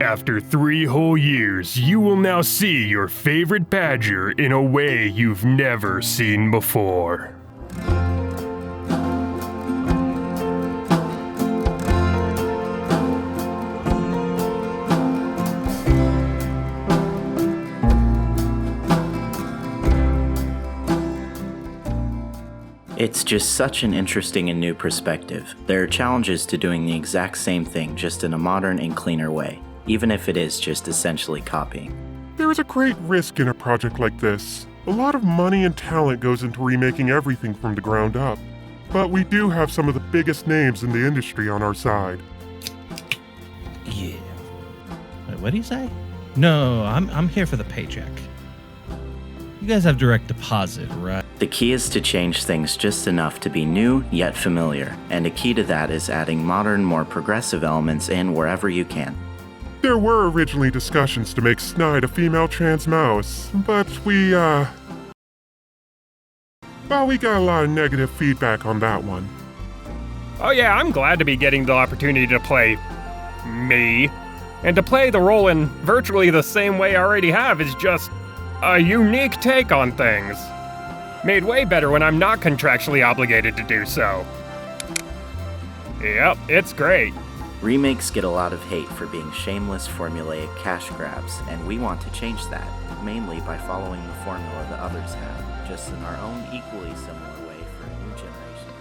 After 3 whole years, you will now see your favorite Badger in a way you've never seen before. It's just such an interesting and new perspective. There are challenges to doing the exact same thing, just in a modern and cleaner way, even if it is just essentially copying. There is a great risk in a project like this. A lot of money and talent goes into remaking everything from the ground up. But we do have some of the biggest names in the industry on our side. Yeah. Wait, what do you say? No, I'm here for the paycheck. You guys have direct deposit, right? The key is to change things just enough to be new yet familiar, and a key to that is adding modern, more progressive elements in wherever you can. There were originally discussions to make Snide a female trans mouse, but we got a lot of negative feedback on that one. Oh yeah, I'm glad to be getting the opportunity to play me. And to play the role in virtually the same way I already have is just a unique take on things. Made way better when I'm not contractually obligated to do so. Yep, it's great. Remakes get a lot of hate for being shameless, formulaic cash grabs, and we want to change that, mainly by following the formula that others have, just in our own equally similar way for a new generation.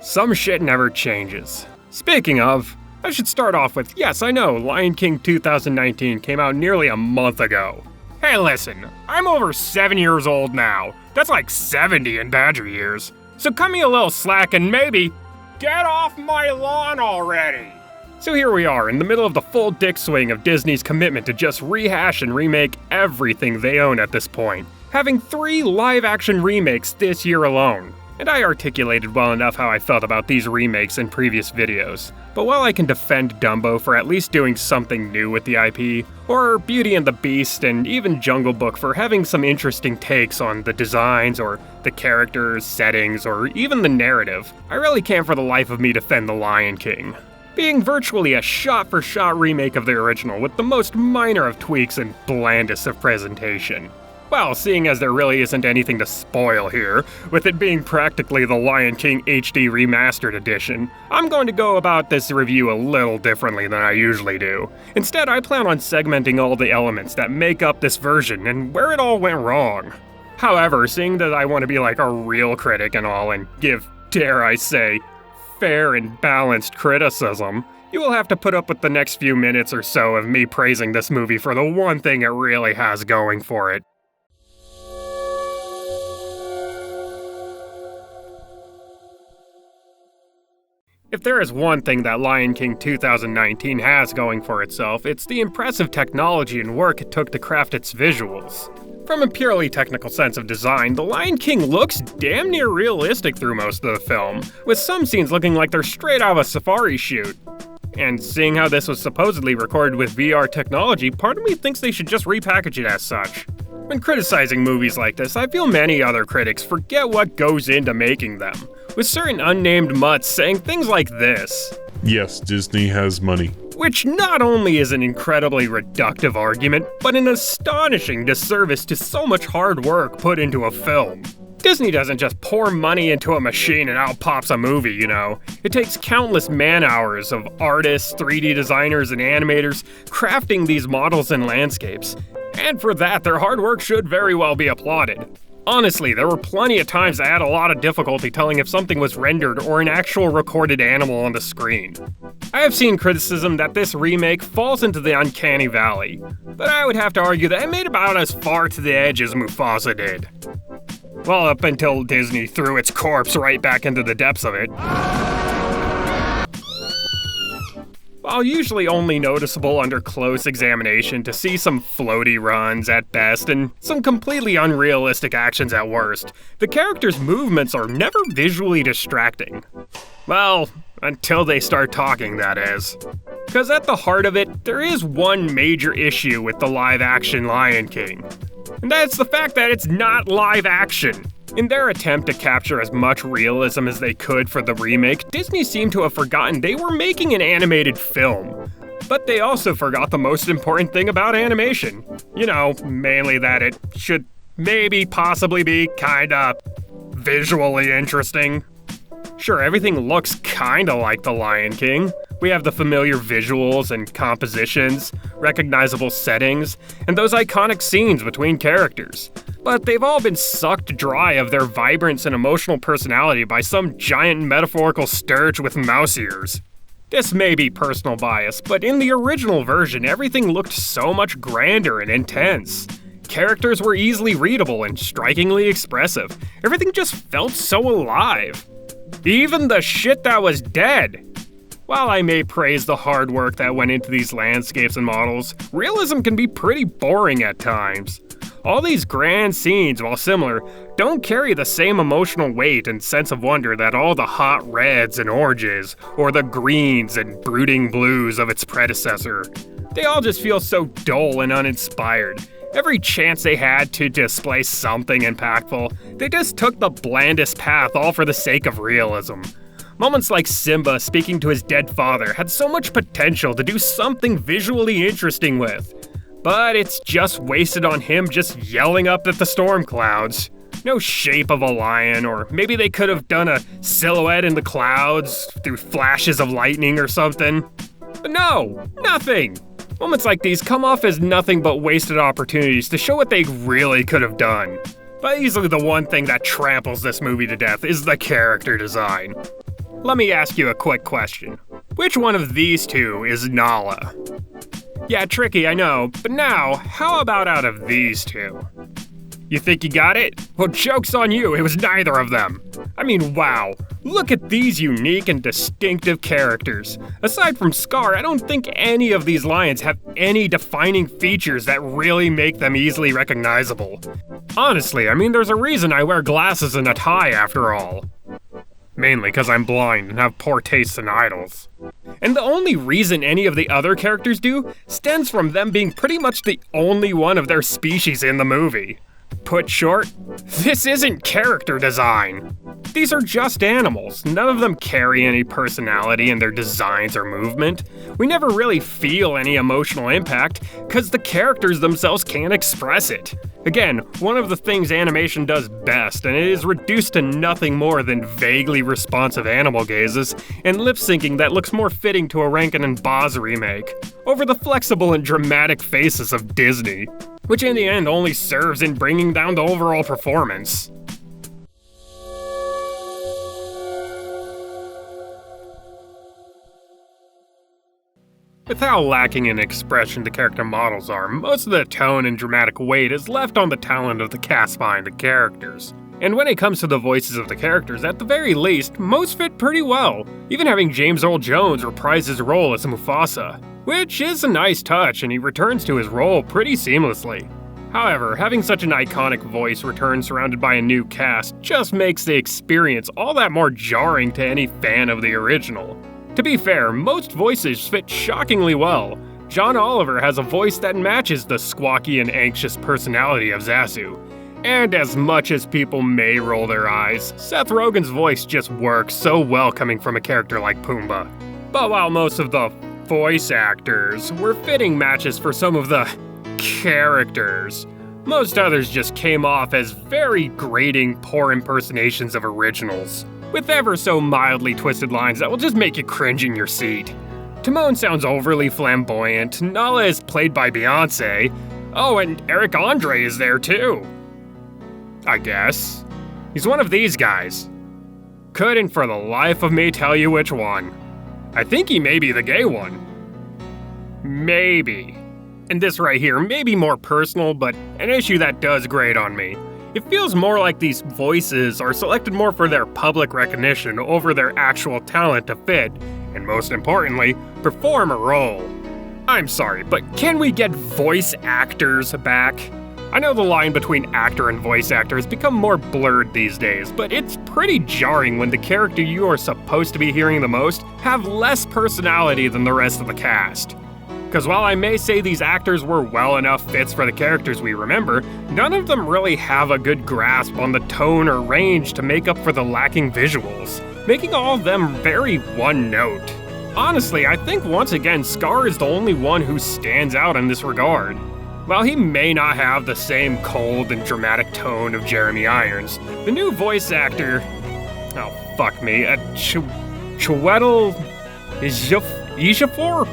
Some shit never changes. Speaking of, I should start off with, yes, I know, Lion King 2019 came out nearly a month ago. Hey listen, I'm over 7 years old now. That's like 70 in Badger years. So cut me a little slack and maybe get off my lawn already! So here we are, in the middle of the full dick swing of Disney's commitment to just rehash and remake everything they own at this point, having 3 live-action remakes this year alone. And I articulated well enough how I felt about these remakes in previous videos. But while I can defend Dumbo for at least doing something new with the IP, or Beauty and the Beast and even Jungle Book for having some interesting takes on the designs or the characters, settings, or even the narrative, I really can't for the life of me defend The Lion King. Being virtually a shot-for-shot remake of the original with the most minor of tweaks and blandest of presentation. Well, seeing as there really isn't anything to spoil here, with it being practically the Lion King HD Remastered Edition, I'm going to go about this review a little differently than I usually do. Instead, I plan on segmenting all the elements that make up this version and where it all went wrong. However, seeing that I want to be like a real critic and all and give, dare I say, fair and balanced criticism, you will have to put up with the next few minutes or so of me praising this movie for the one thing it really has going for it. If there is one thing that Lion King 2019 has going for itself, it's the impressive technology and work it took to craft its visuals. From a purely technical sense of design, The Lion King looks damn near realistic through most of the film, with some scenes looking like they're straight out of a safari shoot. And seeing how this was supposedly recorded with VR technology, part of me thinks they should just repackage it as such. When criticizing movies like this, I feel many other critics forget what goes into making them, with certain unnamed mutts saying things like this. Yes, Disney has money. Which not only is an incredibly reductive argument, but an astonishing disservice to so much hard work put into a film. Disney doesn't just pour money into a machine and out pops a movie, you know. It takes countless man-hours of artists, 3D designers, and animators crafting these models and landscapes. And for that, their hard work should very well be applauded. Honestly, there were plenty of times I had a lot of difficulty telling if something was rendered or an actual recorded animal on the screen. I have seen criticism that this remake falls into the uncanny valley, but I would have to argue that it made about as far to the edge as Mufasa did. Well, up until Disney threw its corpse right back into the depths of it. While usually only noticeable under close examination to see some floaty runs at best and some completely unrealistic actions at worst, the characters' movements are never visually distracting. Well, until they start talking, that is. Because at the heart of it, there is one major issue with the live-action Lion King. And that's the fact that it's not live action. In their attempt to capture as much realism as they could for the remake, Disney seemed to have forgotten they were making an animated film. But they also forgot the most important thing about animation. You know, mainly that it should maybe possibly be kinda visually interesting. Sure, everything looks kinda like The Lion King. We have the familiar visuals and compositions, recognizable settings, and those iconic scenes between characters. But they've all been sucked dry of their vibrance and emotional personality by some giant metaphorical sturge with mouse ears. This may be personal bias, but in the original version, everything looked so much grander and intense. Characters were easily readable and strikingly expressive. Everything just felt so alive. Even the shit that was dead. While I may praise the hard work that went into these landscapes and models, realism can be pretty boring at times. All these grand scenes, while similar, don't carry the same emotional weight and sense of wonder that all the hot reds and oranges, or the greens and brooding blues of its predecessor. They all just feel so dull and uninspired. Every chance they had to display something impactful, they just took the blandest path all for the sake of realism. Moments like Simba speaking to his dead father had so much potential to do something visually interesting with. But it's just wasted on him just yelling up at the storm clouds. No shape of a lion, or maybe they could have done a silhouette in the clouds through flashes of lightning or something. But no, nothing. Moments like these come off as nothing but wasted opportunities to show what they really could have done. But easily the one thing that tramples this movie to death is the character design. Let me ask you a quick question. Which one of these two is Nala? Yeah, tricky, I know, but now, how about out of these two? You think you got it? Well, joke's on you, it was neither of them. I mean, wow. Look at these unique and distinctive characters. Aside from Scar, I don't think any of these lions have any defining features that really make them easily recognizable. Honestly, I mean, there's a reason I wear glasses and a tie after all. Mainly because I'm blind and have poor taste in idols. And the only reason any of the other characters do stems from them being pretty much the only one of their species in the movie. Put short, this isn't character design. These are just animals. None of them carry any personality in their designs or movement. We never really feel any emotional impact because the characters themselves can't express it. Again, one of the things animation does best, and it is reduced to nothing more than vaguely responsive animal gazes and lip syncing that looks more fitting to a Rankin and Boz remake, over the flexible and dramatic faces of Disney, which in the end only serves in bringing down the overall performance. With how lacking in expression the character models are, most of the tone and dramatic weight is left on the talent of the cast behind the characters. And when it comes to the voices of the characters, at the very least, most fit pretty well, even having James Earl Jones reprise his role as Mufasa, which is a nice touch, and he returns to his role pretty seamlessly. However, having such an iconic voice return surrounded by a new cast just makes the experience all that more jarring to any fan of the original. To be fair, most voices fit shockingly well. John Oliver has a voice that matches the squawky and anxious personality of Zazu. And as much as people may roll their eyes, Seth Rogen's voice just works so well coming from a character like Pumbaa. But while most of the voice actors were fitting matches for some of the characters, most others just came off as very grating, poor impersonations of originals, with ever so mildly twisted lines that will just make you cringe in your seat. Timon sounds overly flamboyant, Nala is played by Beyonce, oh, and Eric Andre is there too. I guess. He's one of these guys. Couldn't for the life of me tell you which one. I think he may be the gay one. Maybe. And this right here may be more personal, but an issue that does grate on me. It feels more like these voices are selected more for their public recognition over their actual talent to fit, and most importantly, perform a role. I'm sorry, but can we get voice actors back? I know the line between actor and voice actor has become more blurred these days, but it's pretty jarring when the character you are supposed to be hearing the most have less personality than the rest of the cast. Because while I may say these actors were well enough fits for the characters we remember, none of them really have a good grasp on the tone or range to make up for the lacking visuals, making all of them very one note. Honestly, I think once again Scar is the only one who stands out in this regard. While he may not have the same cold and dramatic tone of Jeremy Irons, the new voice actor... oh, fuck me, Chiwetel Ejiofor?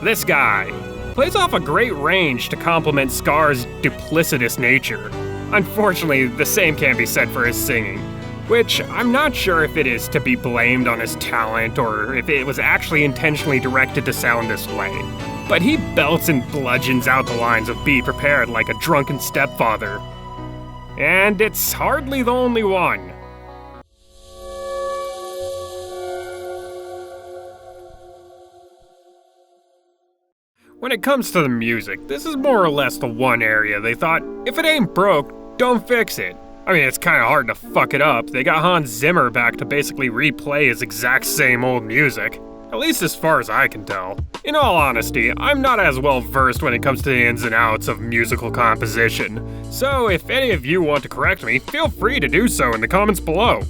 This guy plays off a great range to complement Scar's duplicitous nature. Unfortunately, the same can't be said for his singing, which I'm not sure if it is to be blamed on his talent or if it was actually intentionally directed to sound this way. But he belts and bludgeons out the lines of "Be prepared" like a drunken stepfather. And it's hardly the only one. When it comes to the music, this is more or less the one area they thought, if it ain't broke, don't fix it. I mean, it's kinda hard to fuck it up. They got Hans Zimmer back to basically replay his exact same old music. At least as far as I can tell. In all honesty, I'm not as well versed when it comes to the ins and outs of musical composition. So if any of you want to correct me, feel free to do so in the comments below.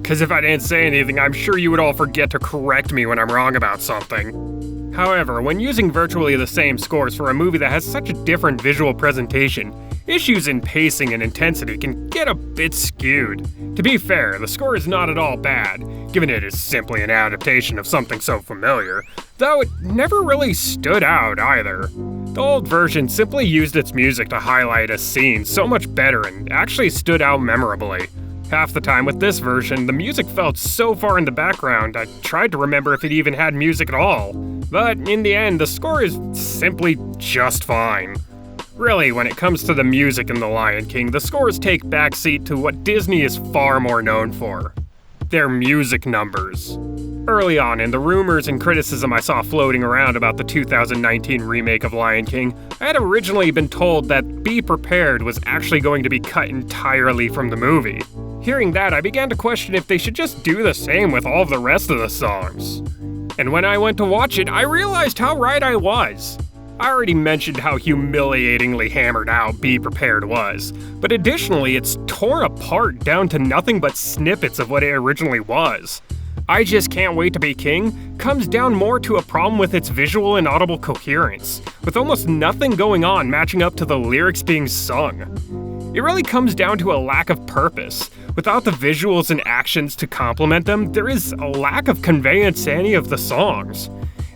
Cause if I didn't say anything, I'm sure you would all forget to correct me when I'm wrong about something. However, when using virtually the same scores for a movie that has such a different visual presentation, issues in pacing and intensity can get a bit skewed. To be fair, the score is not at all bad, given it is simply an adaptation of something so familiar, though it never really stood out either. The old version simply used its music to highlight a scene so much better and actually stood out memorably. Half the time with this version, the music felt so far in the background, I tried to remember if it even had music at all. But in the end, the score is simply just fine. Really, when it comes to the music in The Lion King, the scores take backseat to what Disney is far more known for. Their music numbers. Early on in the rumors and criticism I saw floating around about the 2019 remake of Lion King, I had originally been told that Be Prepared was actually going to be cut entirely from the movie. Hearing that, I began to question if they should just do the same with all of the rest of the songs. And when I went to watch it, I realized how right I was. I already mentioned how humiliatingly hammered out Be Prepared was, but additionally it's torn apart down to nothing but snippets of what it originally was. I Just Can't Wait to Be King comes down more to a problem with its visual and audible coherence, with almost nothing going on matching up to the lyrics being sung. It really comes down to a lack of purpose. Without the visuals and actions to complement them, there is a lack of conveyance to any of the songs.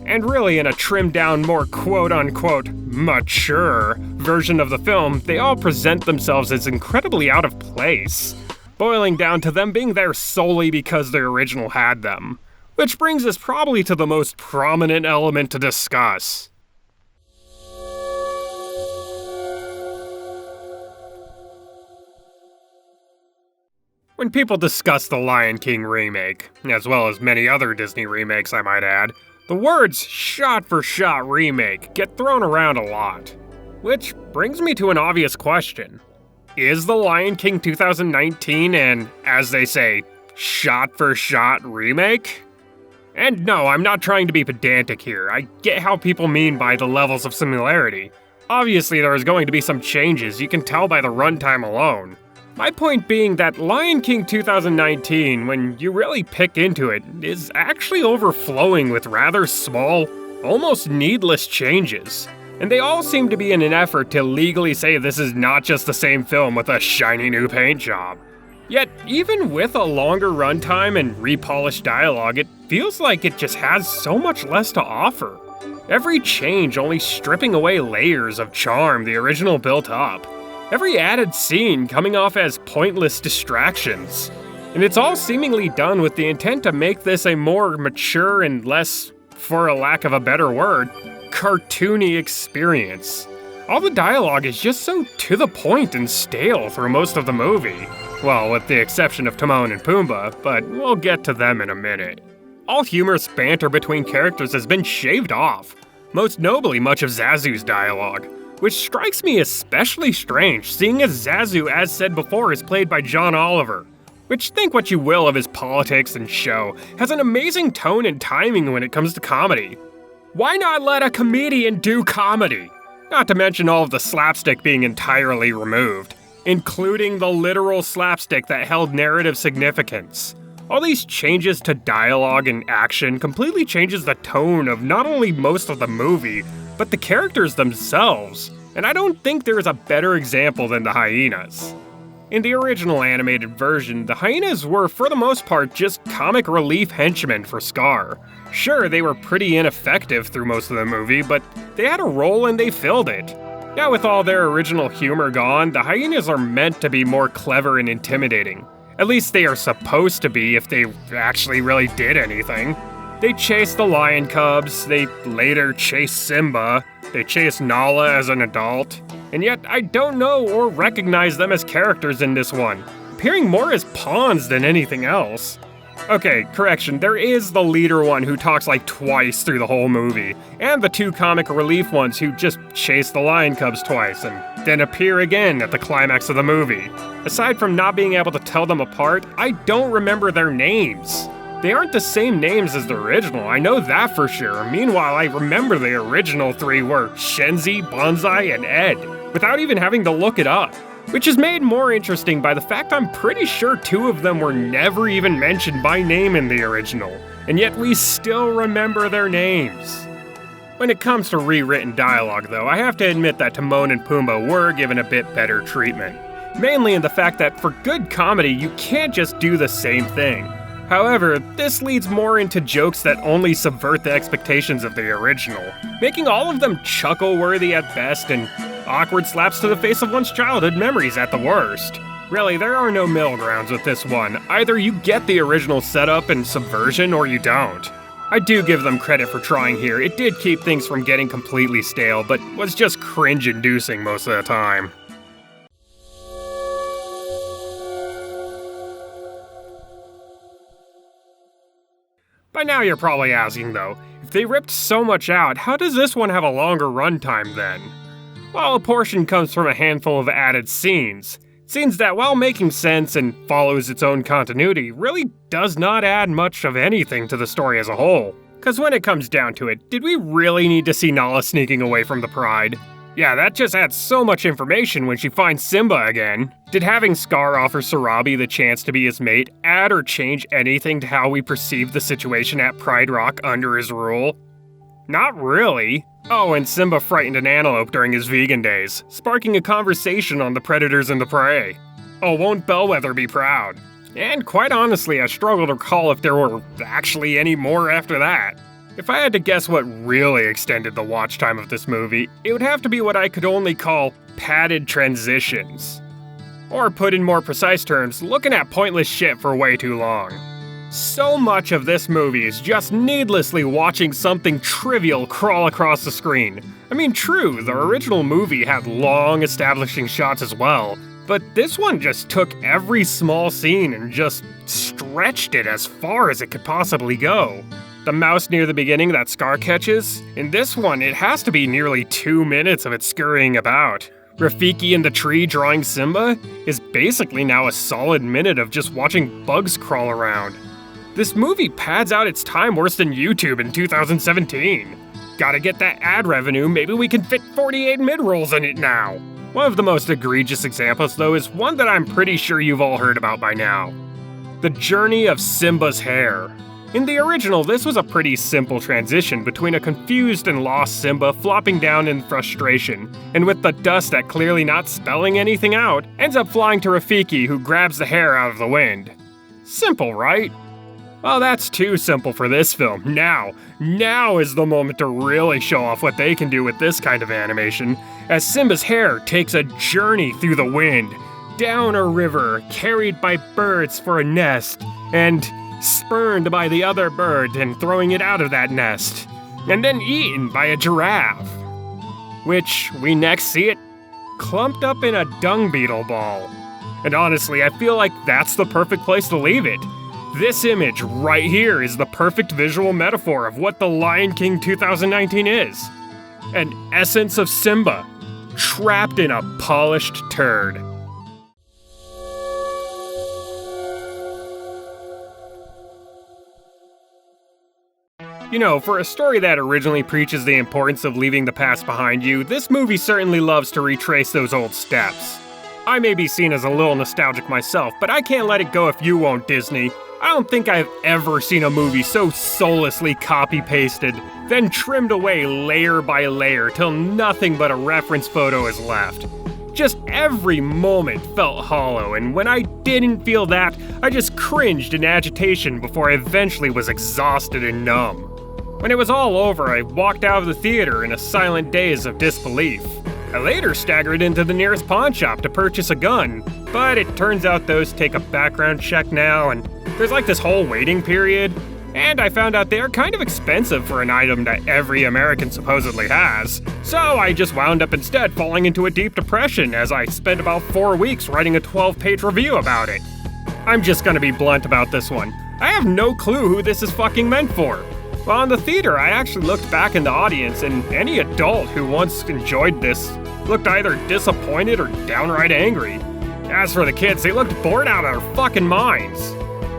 And really, in a trimmed down, more quote-unquote mature version of the film, they all present themselves as incredibly out of place, boiling down to them being there solely because the original had them. Which brings us probably to the most prominent element to discuss. When people discuss the Lion King remake, as well as many other Disney remakes I might add, the words shot-for-shot remake get thrown around a lot. Which brings me to an obvious question. Is The Lion King 2019 an, as they say, shot-for-shot remake? And no, I'm not trying to be pedantic here. I get how people mean by the levels of similarity. Obviously there is going to be some changes, you can tell by the runtime alone. My point being that Lion King 2019, when you really pick into it, is actually overflowing with rather small, almost needless changes. And they all seem to be in an effort to legally say this is not just the same film with a shiny new paint job. Yet, even with a longer runtime and repolished dialogue, it feels like it just has so much less to offer. Every change only stripping away layers of charm the original built up. Every added scene coming off as pointless distractions. And it's all seemingly done with the intent to make this a more mature and less, for a lack of a better word, cartoony experience. All the dialogue is just so to the point and stale through most of the movie. Well, with the exception of Timon and Pumbaa, but we'll get to them in a minute. All humorous banter between characters has been shaved off, most notably much of Zazu's dialogue. Which strikes me especially strange, seeing as Zazu, as said before, is played by John Oliver. Which, think what you will of his politics and show, has an amazing tone and timing when it comes to comedy. Why not let a comedian do comedy? Not to mention all of the slapstick being entirely removed, including the literal slapstick that held narrative significance. All these changes to dialogue and action completely changes the tone of not only most of the movie, but the characters themselves, and I don't think there is a better example than the hyenas. In the original animated version, the hyenas were for the most part just comic relief henchmen for Scar. Sure, they were pretty ineffective through most of the movie, but they had a role and they filled it. Now with all their original humor gone, the hyenas are meant to be more clever and intimidating. At least they are supposed to be if they actually really did anything. They chased the lion cubs, they later chased Simba, they chased Nala as an adult, and yet I don't know or recognize them as characters in this one, appearing more as pawns than anything else. Okay, correction, there is the leader one who talks like twice through the whole movie, and the two comic relief ones who just chase the lion cubs twice and then appear again at the climax of the movie. Aside from not being able to tell them apart, I don't remember their names. They aren't the same names as the original, I know that for sure. Meanwhile, I remember the original three were Shenzi, Bonsai, and Ed, without even having to look it up. Which is made more interesting by the fact I'm pretty sure two of them were never even mentioned by name in the original, and yet we still remember their names. When it comes to rewritten dialogue though, I have to admit that Timon and Pumbaa were given a bit better treatment. Mainly in the fact that for good comedy, you can't just do the same thing. However, this leads more into jokes that only subvert the expectations of the original, making all of them chuckle-worthy at best and awkward slaps to the face of one's childhood memories at the worst. Really, there are no middle grounds with this one. Either you get the original setup and subversion or you don't. I do give them credit for trying here. It did keep things from getting completely stale, but was just cringe-inducing most of the time. By now you're probably asking though, if they ripped so much out, how does this one have a longer runtime then? Well, a portion comes from a handful of added scenes. Scenes that, while making sense and follows its own continuity, really does not add much of anything to the story as a whole. Cause when it comes down to it, did we really need to see Nala sneaking away from the Pride? Yeah, that just adds so much information when she finds Simba again. Did having Scar offer Sarabi the chance to be his mate add or change anything to how we perceive the situation at Pride Rock under his rule? Not really. Oh, and Simba frightened an antelope during his vegan days, sparking a conversation on the predators and the prey. Oh, won't Bellwether be proud? And quite honestly, I struggle to recall if there were actually any more after that. If I had to guess what really extended the watch time of this movie, it would have to be what I could only call padded transitions. Or put in more precise terms, looking at pointless shit for way too long. So much of this movie is just needlessly watching something trivial crawl across the screen. I mean, true, the original movie had long establishing shots as well, but this one just took every small scene and just stretched it as far as it could possibly go. The mouse near the beginning that Scar catches, in this one it has to be nearly 2 minutes of it scurrying about. Rafiki in the tree drawing Simba is basically now a solid minute of just watching bugs crawl around. This movie pads out its time worse than YouTube in 2017. Gotta get that ad revenue, maybe we can fit 48 mid-rolls in it now. One of the most egregious examples though is one that I'm pretty sure you've all heard about by now. The journey of Simba's hair. In the original, this was a pretty simple transition between a confused and lost Simba flopping down in frustration, and with the dust that clearly not spelling anything out, ends up flying to Rafiki who grabs the hair out of the wind. Simple, right? Well, that's too simple for this film. Now is the moment to really show off what they can do with this kind of animation, as Simba's hair takes a journey through the wind, down a river, carried by birds for a nest, and spurned by the other bird and throwing it out of that nest, and then eaten by a giraffe. Which, we next see it clumped up in a dung beetle ball. And honestly, I feel like that's the perfect place to leave it. This image right here is the perfect visual metaphor of what The Lion King 2019 is. An essence of Simba, trapped in a polished turd. You know, for a story that originally preaches the importance of leaving the past behind you, this movie certainly loves to retrace those old steps. I may be seen as a little nostalgic myself, but I can't let it go if you won't, Disney. I don't think I've ever seen a movie so soullessly copy-pasted, then trimmed away layer by layer till nothing but a reference photo is left. Just every moment felt hollow, and when I didn't feel that, I just cringed in agitation before I eventually was exhausted and numb. When it was all over, I walked out of the theater in a silent daze of disbelief. I later staggered into the nearest pawn shop to purchase a gun, but it turns out those take a background check now, and there's like this whole waiting period, and I found out they are kind of expensive for an item that every American supposedly has. So I just wound up instead falling into a deep depression as I spent about 4 weeks writing a 12-page review about it. I'm just gonna be blunt about this one. I have no clue who this is fucking meant for. While in the theater, I actually looked back in the audience, and any adult who once enjoyed this looked either disappointed or downright angry. As for the kids, they looked bored out of their fucking minds.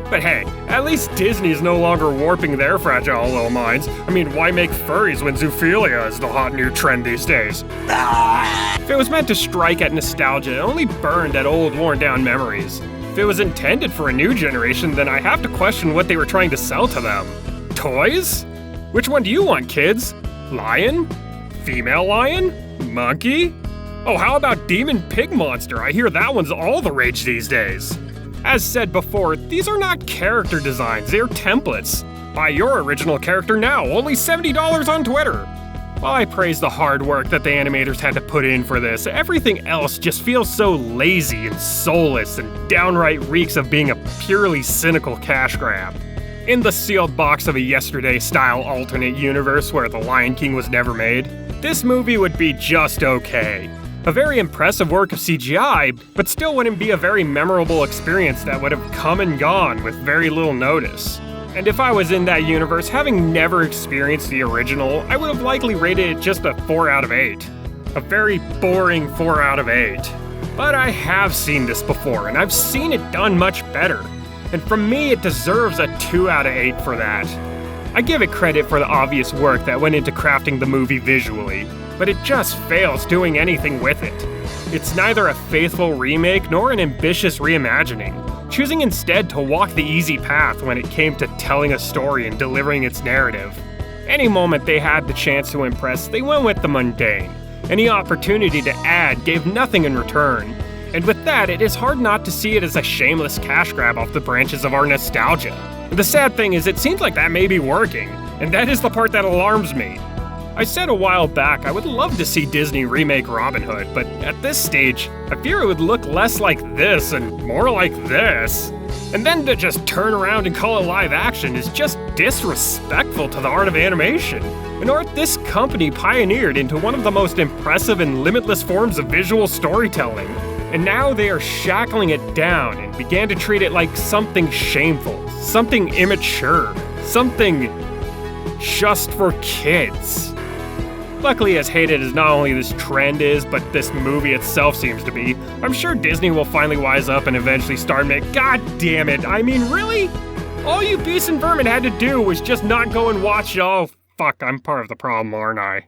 But hey, at least Disney is no longer warping their fragile little minds. I mean, why make furries when zoophilia is the hot new trend these days? If it was meant to strike at nostalgia, it only burned at old, worn-down memories. If it was intended for a new generation, then I have to question what they were trying to sell to them. Toys? Which one do you want, kids? Lion? Female lion? Monkey? Oh, how about demon pig monster? I hear that one's all the rage these days. As said before, these are not character designs, they're templates. Buy your original character now, only $70 on Twitter. While I praise the hard work that the animators had to put in for this, everything else just feels so lazy and soulless and downright reeks of being a purely cynical cash grab. In the sealed box of a yesterday-style alternate universe where The Lion King was never made, this movie would be just okay. A very impressive work of CGI, but still wouldn't be a very memorable experience that would have come and gone with very little notice. And if I was in that universe, having never experienced the original, I would have likely rated it just a 4 out of 8. A very boring 4 out of 8. But I have seen this before, and I've seen it done much better. And from me, it deserves a 2 out of 8 for that. I give it credit for the obvious work that went into crafting the movie visually, but it just fails doing anything with it. It's neither a faithful remake nor an ambitious reimagining, choosing instead to walk the easy path when it came to telling a story and delivering its narrative. Any moment they had the chance to impress, they went with the mundane. Any opportunity to add gave nothing in return. And with that, it is hard not to see it as a shameless cash grab off the branches of our nostalgia. And the sad thing is, it seems like that may be working, and that is the part that alarms me. I said a while back I would love to see Disney remake Robin Hood, but at this stage, I fear it would look less like this and more like this. And then to just turn around and call it live action is just disrespectful to the art of animation, an art this company pioneered into one of the most impressive and limitless forms of visual storytelling. And now they are shackling it down and began to treat it like something shameful, something immature, something just for kids. Luckily, as hated as not only this trend is, but this movie itself seems to be, I'm sure Disney will finally wise up and eventually start making— God damn it, I mean, really? All you beasts and vermin had to do was just not go and watch— oh, fuck, I'm part of the problem, aren't I?